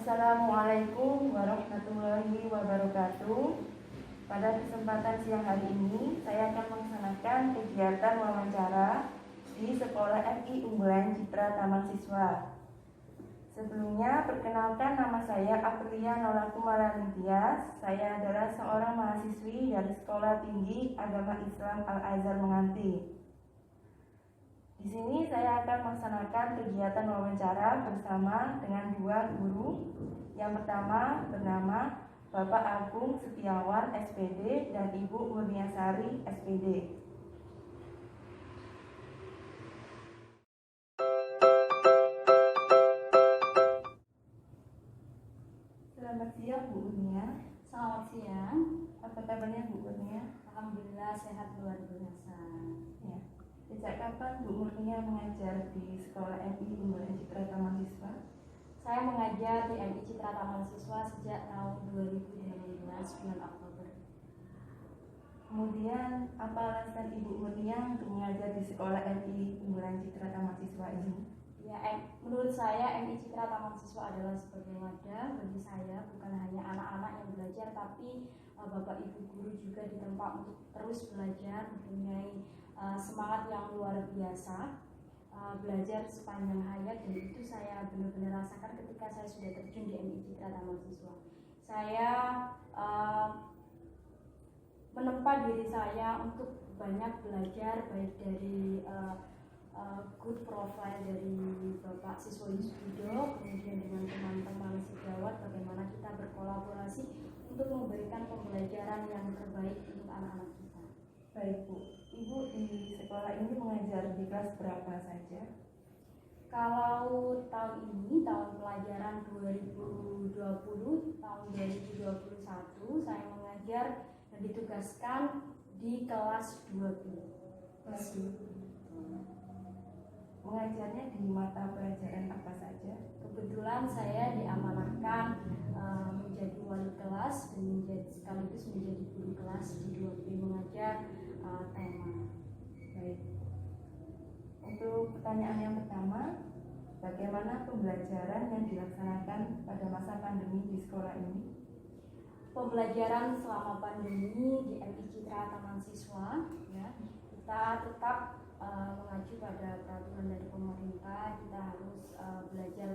Assalamualaikum warahmatullahi wabarakatuh. Pada kesempatan siang hari ini, saya akan melaksanakan kegiatan wawancara di Sekolah FI Unggulan Citra Taman Siswa. Sebelumnya, perkenalkan, nama saya Aprilia Nolakumala Nintias. Saya adalah seorang mahasiswi dari Sekolah Tinggi Agama Islam Al-Azhar Menganti. Di sini saya akan melaksanakan kegiatan wawancara bersama dengan dua guru. Yang pertama bernama Bapak Agung Setiawan SPD dan Ibu Murniasari SPD. Selamat siang Bu Urnia. Selamat siang. Apa kabarnya Bu Urnia? Alhamdulillah sehat luar biasa. Ya. Sejak kapan Bu Murnia mengajar di Sekolah FI Unggulan Citra Taman Siswa? Saya mengajar di MI Citra Taman Siswa sejak tahun 2018 bulan Oktober. Kemudian apa alasan Ibu Murnia untuk mengajar di Sekolah FI Unggulan Citra Taman Siswa ini? Ya, menurut saya MI Citra Taman Siswa adalah sebagai wadah bagi saya, bukan hanya anak-anak yang belajar, tapi Bapak Ibu guru juga ditempa untuk terus belajar, mempunyai semangat yang luar biasa, belajar sepanjang hayat, dan itu saya benar-benar rasakan ketika saya sudah terjun di MI Citra Taman Siswa. Saya menempa diri saya untuk banyak belajar, baik dari good profile dari Bapak Siswa Yuswido, kemudian dengan teman-teman sejawat, bagaimana kita berkolaborasi untuk memberikan pembelajaran yang terbaik untuk anak-anak kita. Baik Bu, Ibu di sekolah ini mengajar di kelas berapa saja? Kalau tahun ini, tahun pelajaran 2020, tahun 2021, saya mengajar dan ditugaskan di kelas 2B. Kelas 2B. Mengajarnya di mata pelajaran apa saja? Kebetulan saya diamanahkan menjadi wali kelas dan sekaligus menjadi guru kelas di 2B, mengajar tema. Baik. Untuk pertanyaan yang pertama, bagaimana pembelajaran yang dilaksanakan pada masa pandemi di sekolah ini? Pembelajaran selama pandemi di MI Citra Taman Siswa, ya, kita tetap mengacu pada peraturan dari pemerintah. Kita harus belajar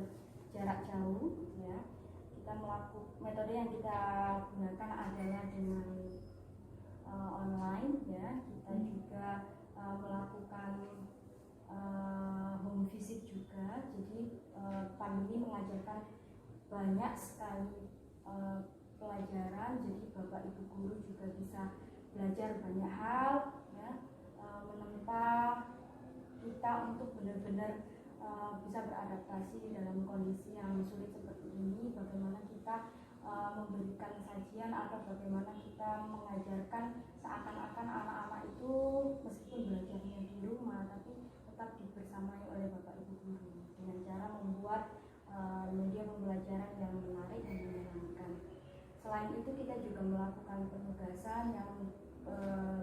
jarak jauh, ya. Kita melakukan metode yang kita gunakan adalah dengan online, ya. Kita juga melakukan home visit juga. Jadi pandemi mengajarkan banyak sekali pelajaran, jadi Bapak Ibu guru juga bisa belajar banyak hal, ya, menempa kita untuk benar-benar bisa beradaptasi dalam kondisi yang sulit seperti ini. Bagaimana kita memberikan sajian atau bagaimana kita mengajarkan seakan-akan anak-anak itu meskipun belajarnya di rumah tapi tetap dibersamai oleh Bapak Ibu guru dengan cara membuat media pembelajaran yang menarik dan menyenangkan. Selain itu kita juga melakukan penugasan yang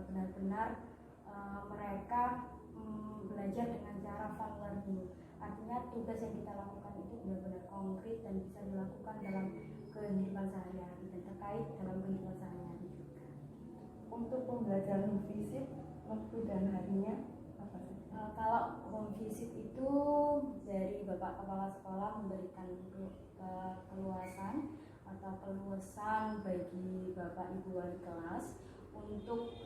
benar-benar mereka belajar dengan cara fun learning. Artinya tugas yang kita lakukan itu benar-benar konkret dan bisa dilakukan dalam kehidupan sehari-hari dan terkait dalam kehidupan sehari-hari juga. Untuk pembelajaran home visit, waktu dan harinya apa sih? Kalau home visit itu dari Bapak Kepala Sekolah memberikan keluasan atau keluasan bagi Bapak Ibu wali kelas untuk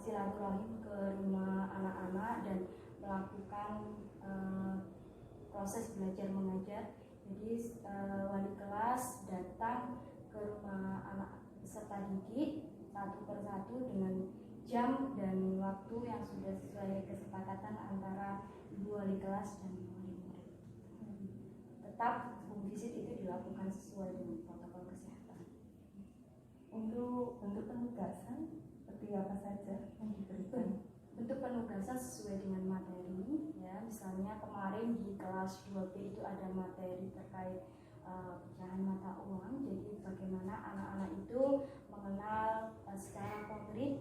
silaturahim ke rumah anak-anak dan melakukan proses belajar mengajar. Jadi wali kelas datang ke rumah anak peserta didik satu persatu dengan jam dan waktu yang sudah sesuai kesepakatan antara ibu wali kelas dan murid-murid. Tetap home visit itu dilakukan sesuai dengan protokol kesehatan. Untuk bentuk penugasan seperti apa saja yang diberikan? Bentuk penugasan sesuai dengan materi, ya. Misalnya kemarin di kelas 2B itu ada materi terkait pecahan mata uang. Jadi bagaimana anak-anak itu mengenal secara konkret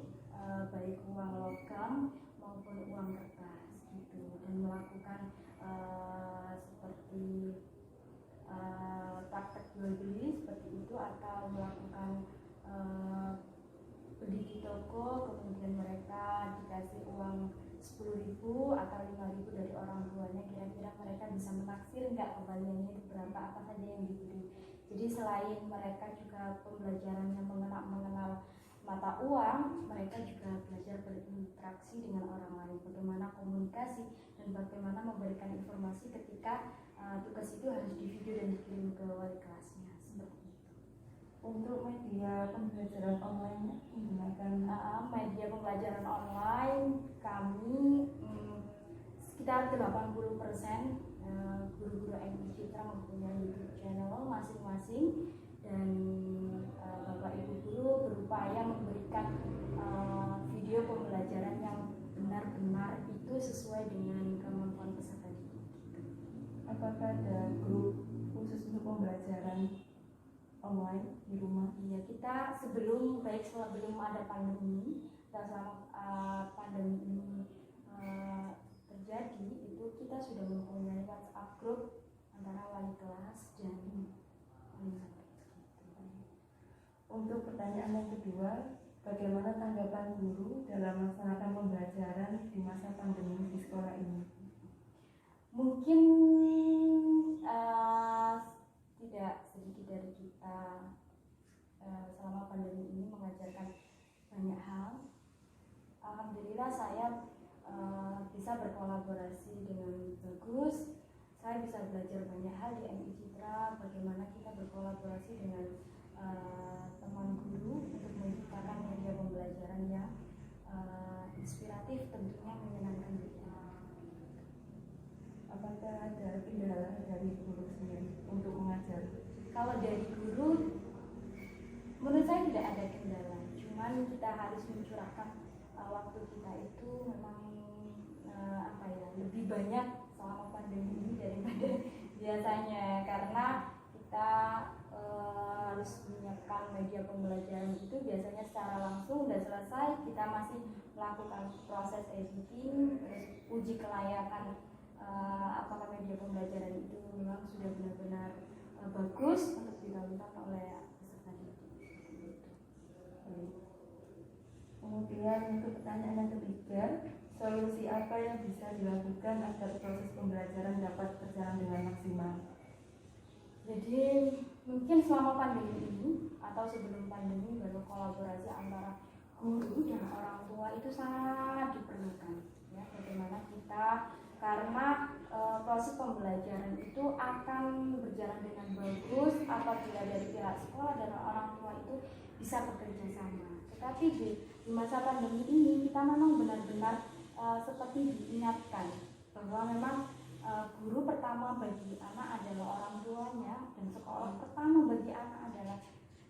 baik uang logam maupun uang kertas gitu, dan melakukan seperti praktek nggak kembaliannya itu berapa, apa saja yang diberi. Jadi selain mereka juga pembelajarannya mengenal mata uang, mereka juga belajar berinteraksi dengan orang lain, bagaimana komunikasi dan bagaimana memberikan informasi ketika tugas itu harus di-video dan dikirim ke wali kelasnya, seperti itu. Untuk media pembelajaran online menggunakan media pembelajaran online kami sekitar 80% guru-guru MI Citra mempunyai YouTube channel masing-masing, dan Bapak Ibu guru berupaya memberikan video pembelajaran yang benar-benar itu sesuai dengan kemampuan peserta didik. Apakah ada grup khusus untuk pembelajaran online di rumah? Iya, kita sebelum ada pandemi dan selama pandemi ini terjadi, itu kita sudah mempunyai WhatsApp group antara wali kelas dan murid. Untuk pertanyaan yang kedua, bagaimana tanggapan guru dalam melaksanakan pembelajaran di masa pandemi di sekolah ini? Mungkin tidak sedikit dari kita selama pandemi ini mengajarkan banyak hal. Alhamdulillah saya bisa berkolaborasi dengan bagus. Saya bisa belajar banyak hal di MI Citra, bagaimana kita berkolaborasi dengan teman guru untuk menciptakan media pembelajaran yang inspiratif, tentunya menyenangkan juga. Apakah ada kendala dari guru sendiri untuk mengajar? Kalau dari guru, menurut saya tidak ada kendala. Cuman kita harus mencurahkan waktu kita itu memang lebih banyak selama pandemi ini daripada biasanya, karena kita harus menyiapkan media pembelajaran itu biasanya secara langsung udah selesai, kita masih melakukan proses editing, terus uji kelayakan apakah media pembelajaran itu memang sudah benar-benar bagus untuk ditonton oleh peserta didik. Kemudian untuk pertanyaan yang ketiga, solusi apa yang bisa dilakukan agar proses pembelajaran dapat berjalan dengan maksimal? Jadi mungkin selama pandemi ini atau sebelum pandemi, baru kolaborasi antara guru dan orang tua itu sangat diperlukan. Ya, bagaimana kita, karena proses pembelajaran itu akan berjalan dengan bagus apabila dari pihak sekolah dan orang tua itu bisa bekerja sama. Tetapi di masa pandemi ini kita memang benar-benar seperti diingatkan bahwa memang guru pertama bagi anak adalah orang tuanya, dan sekolah pertama bagi anak adalah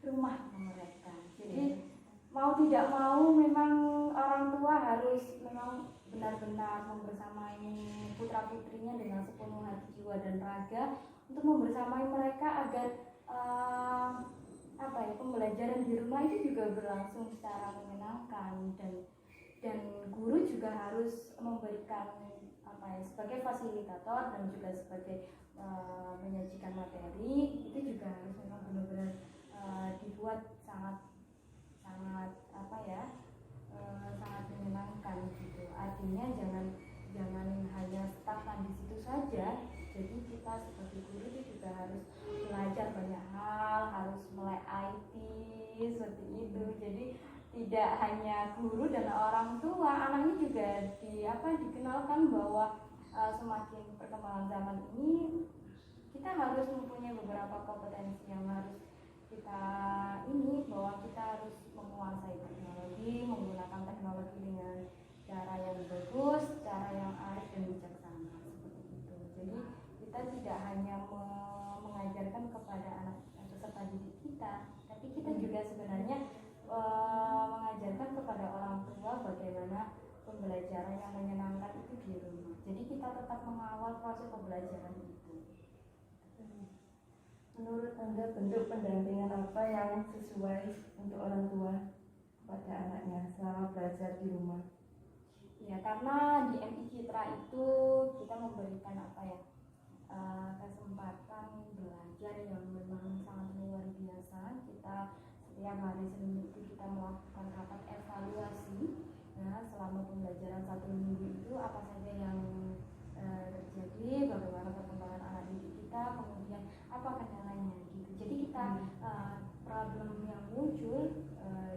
rumah mereka. Jadi mau tidak mau memang orang tua harus memang benar-benar membersamai putra putrinya dengan sepenuh hati, jiwa dan raga untuk membersamai mereka agar pembelajaran di rumah itu juga berlangsung secara menyenangkan, dan guru juga harus memberikan sebagai fasilitator dan juga sebagai menyajikan materi, itu juga harus memang benar-benar dibuat sangat sangat menyenangkan gitu. Artinya jangan hanya stagnan di situ saja. Jadi kita sebagai guru itu juga harus belajar banyak hal, harus mulai IT seperti itu. Jadi tidak hanya guru dan orang tua, anaknya juga dikenalkan bahwa semakin perkembangan zaman ini kita harus mempunyai beberapa kompetensi yang harus kita bahwa kita harus menguasai teknologi, menggunakan teknologi dengan cara yang bagus, cara yang arif dan bijaksana, seperti itu. Jadi kita tidak hanya mengajarkan kepada anak peserta didik kita, tapi kita juga sebenarnya mengajarkan kepada orang tua bagaimana pembelajaran yang menyenangkan itu di rumah. Jadi kita tetap mengawal proses pembelajaran itu. Menurut Anda, bentuk pendampingan apa yang sesuai untuk orang tua kepada anaknya selama belajar di rumah? Ya, karena di MI Citra itu kita memberikan kesempatan belajar yang memang sangat luar biasa. Kita setiap hari Senin itu kita melakukan rapat evaluasi. Nah, selama pembelajaran 1 minggu itu apa saja yang terjadi, bagaimana perkembangan anak didik problem yang muncul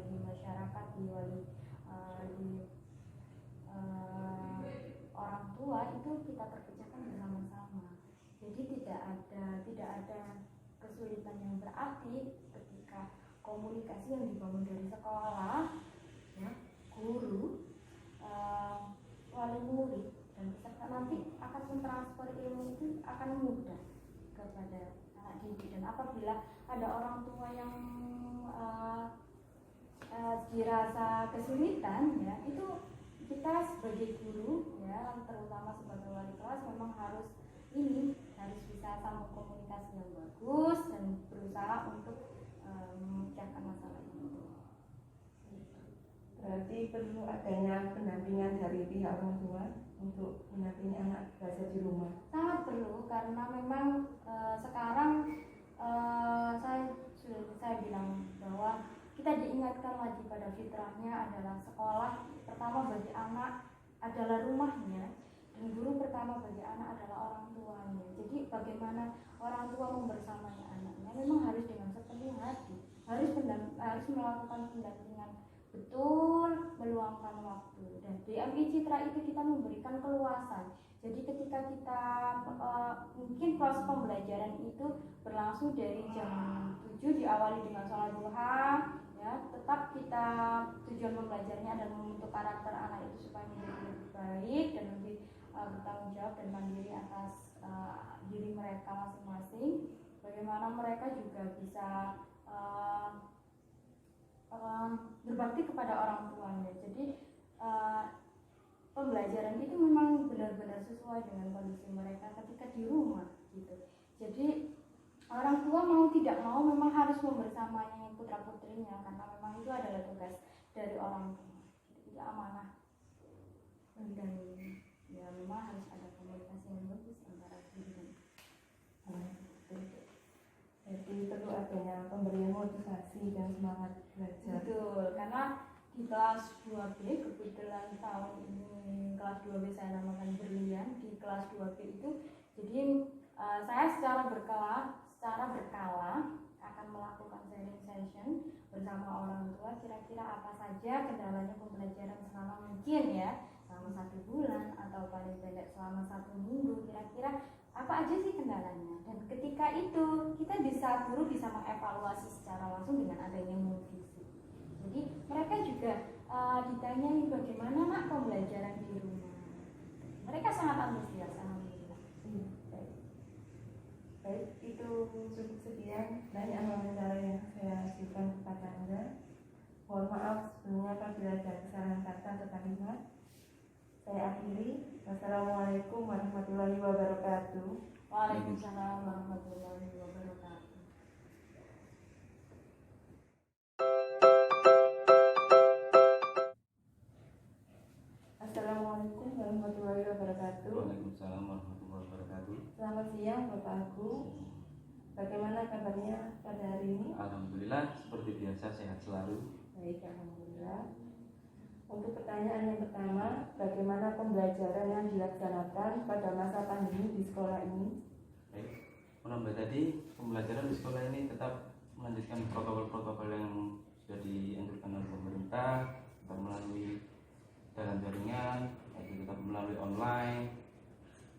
di masyarakat, di wali, di orang tua itu kita terpecahkan bersama-sama. Jadi tidak ada kesulitan yang berarti ketika komunikasi yang dibangun dari sekolah, ya, guru, wali murid dan peserta nanti akan mentransfer ilmu itu akan mudah kepada anak didik. Dan apabila ada orang tua yang dirasa kesulitan, ya, itu kita sebagai guru, ya, terutama sebagai wali kelas memang harus bisa sambung komunikasi yang bagus dan berusaha untuk memecahkan masalah ini. Berarti perlu adanya pendampingan dari pihak orang tua untuk mendampingi anak belajar di rumah. Sangat perlu, karena memang sekarang saya bilang bahwa kita diingatkan lagi pada fitrahnya adalah sekolah pertama bagi anak adalah rumahnya, dan guru pertama bagi anak adalah orang tuanya. Jadi bagaimana orang tua membersamai anaknya memang harus dengan sepenuh hati, harus melakukan pendampingan betul, meluangkan waktu. Dan di MI Citra itu kita memberikan keluasan. Jadi ketika kita mungkin proses pembelajaran itu berlangsung dari jam 7 diawali dengan sholat duha, ya, tetap kita tujuan pembelajarannya adalah membentuk karakter anak itu supaya menjadi lebih baik dan lebih bertanggung jawab dan mandiri atas diri mereka masing-masing. Bagaimana mereka juga bisa berbakti kepada orang tuanya. Jadi pembelajaran itu memang benar-benar sesuai dengan kondisi mereka ketika di rumah gitu. Jadi orang tua mau tidak mau memang harus membersamai putra putrinya, karena memang itu adalah tugas dari orang tua. Jadi amanah, dan ya memang harus ada komunikasi yang bagus antara guru dan anak. Jadi perlu adanya pemberian motivasi dan semangat belajar. Betul, karena di kelas 2B, kebetulan tahun ini kelas 2B saya namakan berlian. Di kelas 2B itu jadi saya secara berkala akan melakukan sharing session bersama orang tua, kira-kira apa saja kendalanya pembelajaran selama mungkin ya selama 1 bulan atau paling pendek selama 1 minggu, kira-kira apa aja sih kendalanya. Dan ketika itu guru bisa mengevaluasi secara langsung dengan adanya multivisi. Jadi mereka juga ditanyai bagaimana nak pembelajaran di rumah. Mereka sangat antusias, alhamdulillah. Baik, itu cukup sekian banyak wawancara yang saya ajukan kepada Anda. Mohon maaf sebelumnya apabila ada kesalahan kata atau kalimat. Saya akhiri. Wassalamualaikum warahmatullahi wabarakatuh. Waalaikumsalam warahmatullahi wabarakatuh. Assalamualaikum warahmatullahi wabarakatuh. Waalaikumsalam warahmatullahi wabarakatuh. Selamat siang Bapak Agu. Bagaimana kabarnya pada hari ini? Alhamdulillah seperti biasa sehat selalu. Baik, alhamdulillah. Untuk pertanyaan yang pertama, bagaimana pembelajaran yang dilaksanakan pada masa pandemi di sekolah ini? Baik, menambah tadi pembelajaran di sekolah ini tetap melanjutkan protokol-protokol yang sudah dianjurkan oleh pemerintah, tetap melalui dalam jaringan, yaitu tetap melalui online.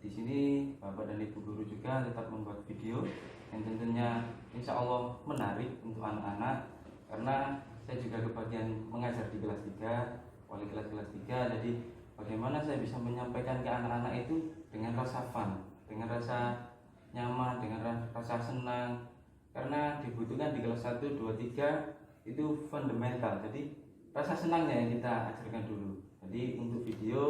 Di sini Bapak dan Ibu guru juga tetap membuat video yang tentunya insya Allah menarik untuk anak-anak, karena saya juga kebagian mengajar di kelas 3, wali kelas 3. Jadi bagaimana saya bisa menyampaikan ke anak-anak itu dengan rasa fun, dengan rasa nyaman, dengan rasa senang, karena dibutuhkan di kelas 1, 2, 3 itu fundamental. Jadi rasa senangnya yang kita ajarkan dulu. Jadi untuk video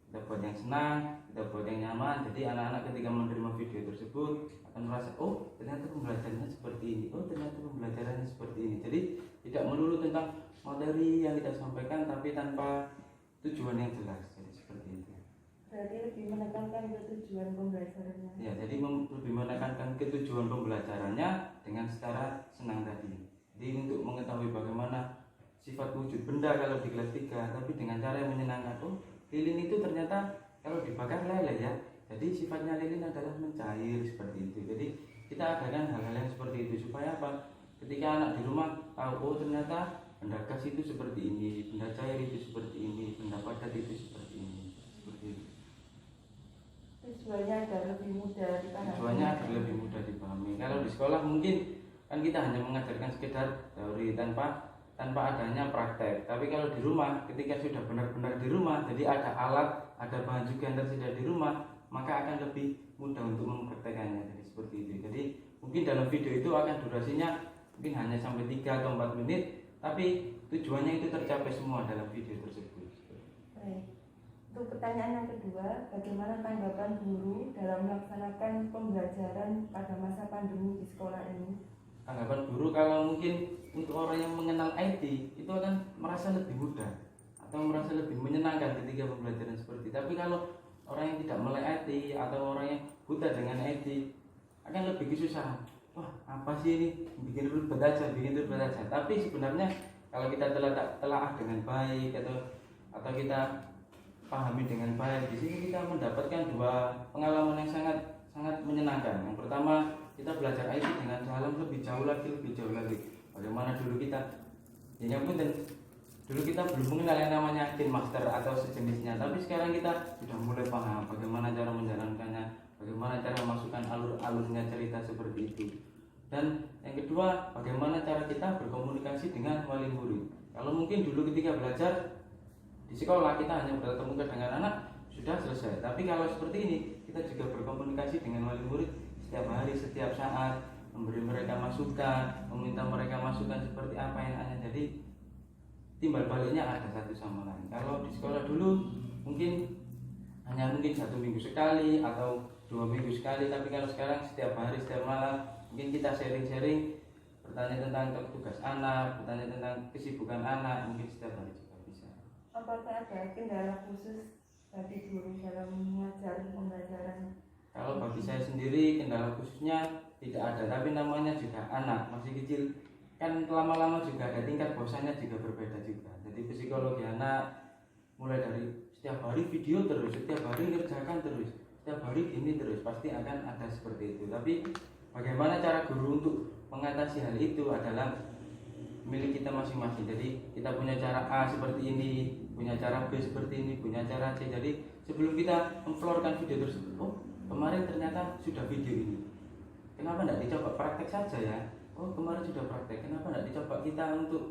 kita buat yang senang, kita buat yang nyaman. Jadi anak-anak ketika menerima video tersebut akan merasa, oh ternyata pembelajarannya seperti ini, oh ternyata pembelajarannya seperti ini. Jadi tidak melulu tentang materi yang kita sampaikan, tapi tanpa tujuan yang jelas. Jadi seperti itu. Berarti lebih menekankan ke tujuan pembelajarannya. Ya, jadi lebih menekankan ke tujuan pembelajarannya dengan secara senang tadi. Jadi untuk mengetahui bagaimana sifat wujud benda kalau di kelas 3, tapi dengan cara yang menyenangkan. Oh, lilin itu ternyata kalau dibakar leleh ya. Jadi sifatnya lilin adalah mencair seperti itu. Jadi kita adakan hal-hal yang seperti itu supaya apa? ketika anak di rumah tahu, oh ternyata benda gas itu seperti ini, benda cair itu seperti ini, benda padat itu seperti ini, seperti itu. Tujuannya agar lebih mudah dipahami. Tujuannya agar lebih mudah dipahami. Kalau di sekolah mungkin kan kita hanya mengajarkan sekedar teori tanpa adanya praktek. Tapi kalau di rumah, ketika sudah benar-benar di rumah, jadi ada alat, ada bahan juga yang tersedia di rumah, maka akan lebih mudah untuk mempraktekannya. Jadi seperti itu. Jadi mungkin dalam video itu akan durasinya mungkin hanya sampai 3 atau 4 menit, tapi tujuannya itu tercapai semua dalam video tersebut. Baik. Untuk pertanyaan yang kedua, bagaimana tanggapan guru dalam melaksanakan pembelajaran pada masa pandemi di sekolah ini? Tanggapan guru, kalau mungkin untuk orang yang mengenal IT itu akan merasa lebih mudah atau merasa lebih menyenangkan ketika pembelajaran seperti itu. Tapi kalau orang yang tidak melek IT atau orang yang buta dengan IT akan lebih kesusahan. Wah, apa sih ini, bikin ribet aja. Tapi sebenarnya kalau kita telah dengan baik atau kita pahami dengan baik, di sini kita mendapatkan dua pengalaman yang sangat menyenangkan. Yang pertama, kita belajar IT dengan dalam lebih jauh lagi. Bagaimana dulu kita, dulu kita belum mengenal yang namanya KineMaster atau sejenisnya, tapi sekarang kita sudah mulai paham bagaimana cara menjalankannya, bagaimana cara masukkan alurnya cerita seperti itu. Dan yang kedua, bagaimana cara kita berkomunikasi dengan wali murid. Kalau mungkin dulu ketika belajar di sekolah kita hanya bertemu dengan anak, sudah selesai. Tapi kalau seperti ini, kita juga berkomunikasi dengan wali murid setiap hari, setiap saat, memberi mereka masukan, meminta mereka masukan seperti apa yang ada. Jadi timbal baliknya ada satu sama lain. Kalau di sekolah dulu mungkin hanya 1 minggu sekali atau 2 minggu sekali, tapi kalau sekarang setiap hari, setiap malam, mungkin kita sharing-sharing, bertanya tentang tugas anak, bertanya tentang kesibukan anak, mungkin setiap hari juga bisa. Apakah ada kendala khusus bagi guru dalam mengajar pembelajaran? Kalau bagi saya sendiri kendala khususnya tidak ada, tapi namanya juga anak masih kecil, kan lama-lama juga ada tingkat bosannya juga berbeda juga. Jadi psikologi anak mulai dari setiap hari video terus, setiap hari ngerjakan terus, setiap hari ini terus, pasti akan ada seperti itu. Tapi bagaimana cara guru untuk mengatasi hal itu adalah milik kita masing-masing. Jadi kita punya cara A seperti ini, punya cara B seperti ini, punya cara C. Jadi sebelum kita memflorkan video tersebut, oh kemarin ternyata sudah video ini, kenapa tidak dicoba praktek saja ya? Oh kemarin sudah praktek, kenapa tidak dicoba kita untuk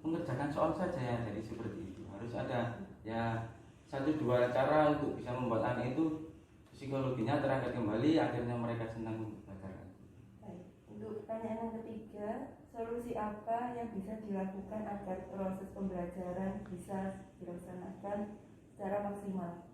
mengerjakan soal saja ya? Jadi seperti itu, harus ada ya 1-2 cara untuk bisa membuat anak itu psikologinya terangkat kembali, akhirnya mereka senang belajar. Baik. Untuk pertanyaan yang ketiga, solusi apa yang bisa dilakukan agar proses pembelajaran bisa dilaksanakan secara maksimal?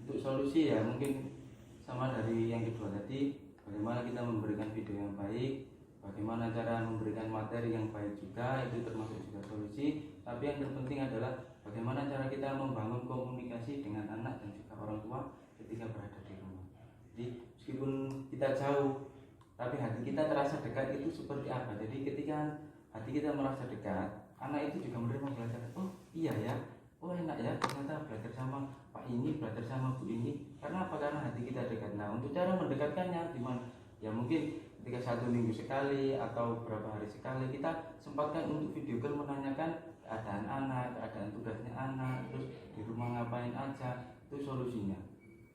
Untuk solusi ya mungkin sama dari yang kedua tadi, bagaimana kita memberikan video yang baik, bagaimana cara memberikan materi yang baik juga, itu termasuk juga solusi. Tapi yang terpenting adalah bagaimana cara kita membangun komunikasi dengan anak dan juga orang tua ketika berada di rumah. Jadi meskipun kita jauh, tapi hati kita terasa dekat, itu seperti apa. Jadi ketika hati kita merasa dekat, anak itu juga menerima belajar. Oh iya ya, oh enak ya, ternyata belajar sama Pak ini, belajar sama Bu ini. Karena apa? Karena hati kita dekat. Nah, untuk cara mendekatkannya gimana? Ya mungkin ketika 1 minggu sekali atau berapa hari sekali kita sempatkan untuk video call menanyakan keadaan anak, keadaan tugasnya anak, terus di rumah ngapain aja. Itu solusinya.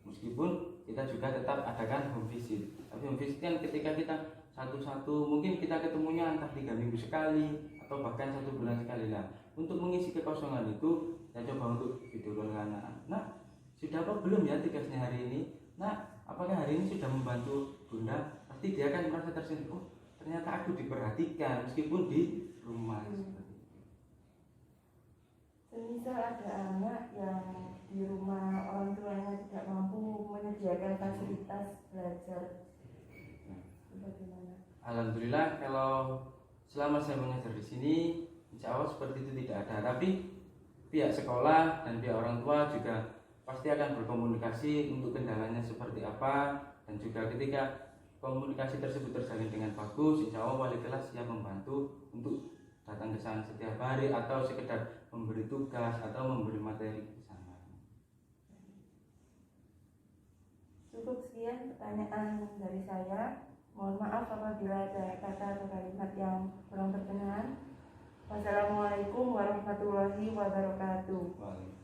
Meskipun kita juga tetap adakan home visit. Tapi home visit kan ketika kita satu-satu, mungkin kita ketemunya entah 3 minggu sekali atau bahkan 1 bulan sekali lah. Untuk mengisi kekosongan itu, saya coba untuk video call anak. Nah, sudah apa belum ya tugasnya hari ini? Nah, apakah hari ini sudah membantu Bunda? Pasti dia akan merasa tersentuh. Oh, ternyata aku diperhatikan meskipun di rumah. Semisal ada anak yang di rumah orang tuanya tidak mampu menyediakan fasilitas belajar, bagaimana? Alhamdulillah, kalau selama saya mengajar di sini, insya Allah seperti itu tidak ada. Tapi pihak sekolah dan pihak orang tua juga pasti akan berkomunikasi untuk kendalanya seperti apa, dan juga ketika komunikasi tersebut terjalin dengan bagus, insya Allah wali kelas siap membantu untuk datang ke sana setiap hari atau sekedar memberi tugas atau memberi materi ke sana. Cukup sekian pertanyaan dari saya. Mohon maaf apabila ada kata atau kalimat yang kurang berkenan. Wassalamualaikum warahmatullahi wabarakatuh. Waalaikumsalam.